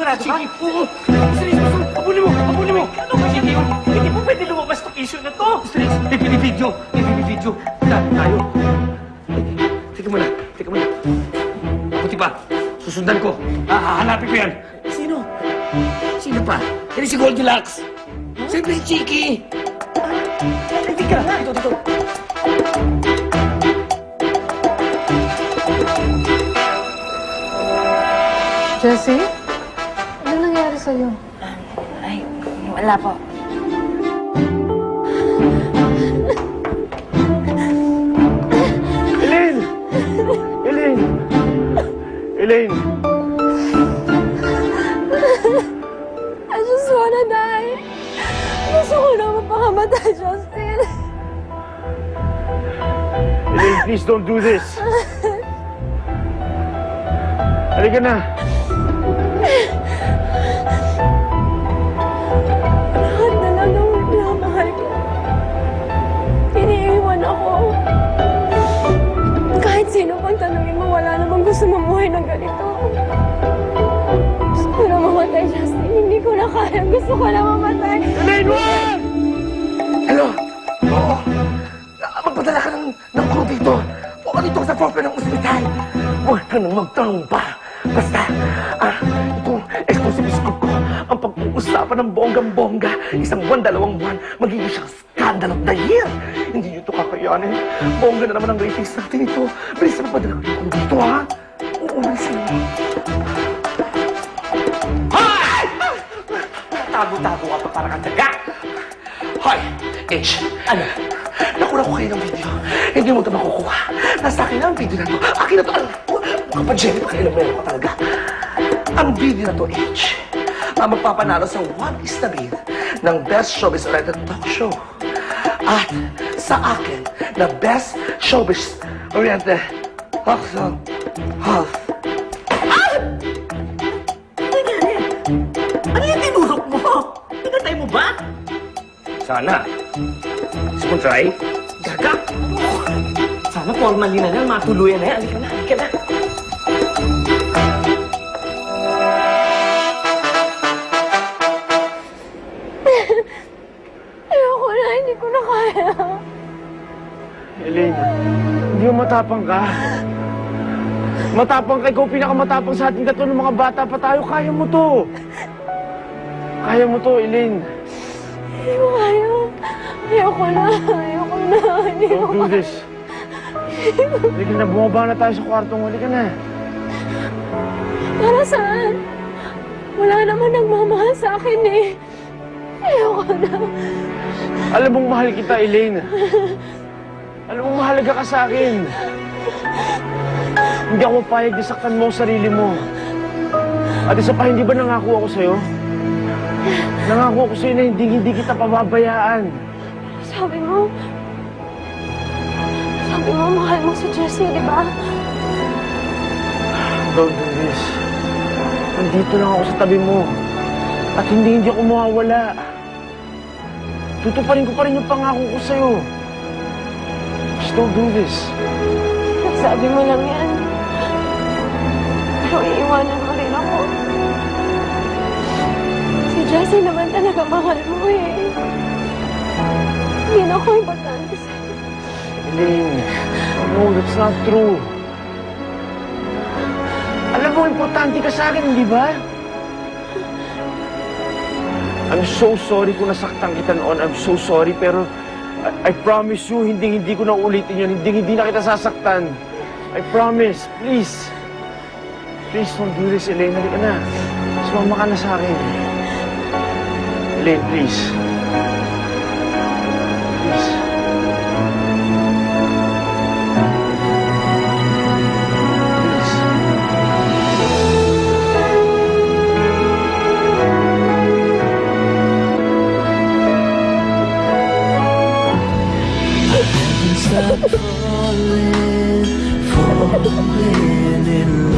Sigurado ka? Sige po. Seryoso, abulin mo, abulin mo. Ano ba hindi mo? Hindi mo pwede lumabas tong issue na to. Seryoso, video. Tayo. Teka muna. Mabuti pa, susundan ko. Hahanapin ko yan. Sino? Sino pa? Yan si Goldilocks. Siyempre si Chiki. Hindi ka. Dito. Jessie? Ano nangyari sa'yo? Ay, wala po. Elaine! I just wanna die. Gusto ko na mapakamatay, Justin. Elaine, please don't do this. Halika na. Lahat na lang ng minamahal ko. Iniiwan ako. Kahit sino pang tanungin mo, wala namang gusto mamuhay ng ganito. Gusto ko na mamatay, Justin. Hindi ko na kaya. Gusto ko na mamatay. Elaine, wag! Hello? Oo. Magpadala ka ng crew dito. O dito sa floor ng ospital. Huwag ka nang magtanong pa. Basta, itong exclusive scoop ko, ang pag-uusapan ng bonggang-bongga, 1 buwan, 2 buwan, magiging siyang scandal of the year. Hindi nyo ito kakayanin. Bongga na naman ang ratings natin ito. Bilis na magpadala ko dito, ha? Oo, bilis na. Hoy! Tago-tago ka pa para kang daga. Hoy, H. Ano? Nakuha ko kayo ng video. Hindi mo ito makukuha. Nasa akin na ang video na ito. Akin na ito. Mukha pa, Jenny, pakialamero ka talaga. Ang video na ito, H, ang magpapanalo sa What is the Beat ng Best Showbiz-Oriented Talk Show. At sa akin, na Best Showbiz-Oriented Talk Show. Ano yung tinurok mo? Pinatay mo ba? Sana. Gusto mo try? Gaga! Sana formally na lang, matuluyan na yan. Halika na. Ayoko na. Hindi ko na kaya. Elaine, hindi mo matapang ka. Matapang ka, ikaw pinakamatapang sa ating tatlo ng mga bata pa tayo. Kaya mo to. Kaya mo to, Elaine. Hindi ko kaya. Ayoko na. Hindi ko Don't do this. Halika na, bumaba na tayo sa kwarto mo. Halika na. Para saan? Wala naman nagmamahal sa akin eh. Ayoko na. Alam mong mahal kita, Elaine. Alam mong mahalaga ka sa akin. Hindi ako mapayag na saktan mo ang sarili mo. At isa pa, hindi ba nangako ako sa'yo? Nangako ako sa'yo na hindi kita pababayaan. Sabi mo, mahal mo si Jessie, di ba? Don't do this. Nandito lang ako sa tabi mo. At hindi ako mawawala. Tutuparin ko pa rin yung pangako ko sa'yo. Just don't do this. Nagsabi mo lang yan. Pero iiwanan mo rin ako. Si Jessie naman talaga mahal mo eh. Hindi na ako importante sa'yo. Elaine, no, that's not true. Alam mo, importante ka sa akin, di ba? I'm so sorry kung nasaktan kita noon. I'm so sorry, pero I promise you, hindi ko na ulitin yun. Hindi na kita sasaktan. I promise. Please. Please don't do this, Elaine. Halika na. Sumama ka na sa akin. Elaine, please. Please. Stop falling in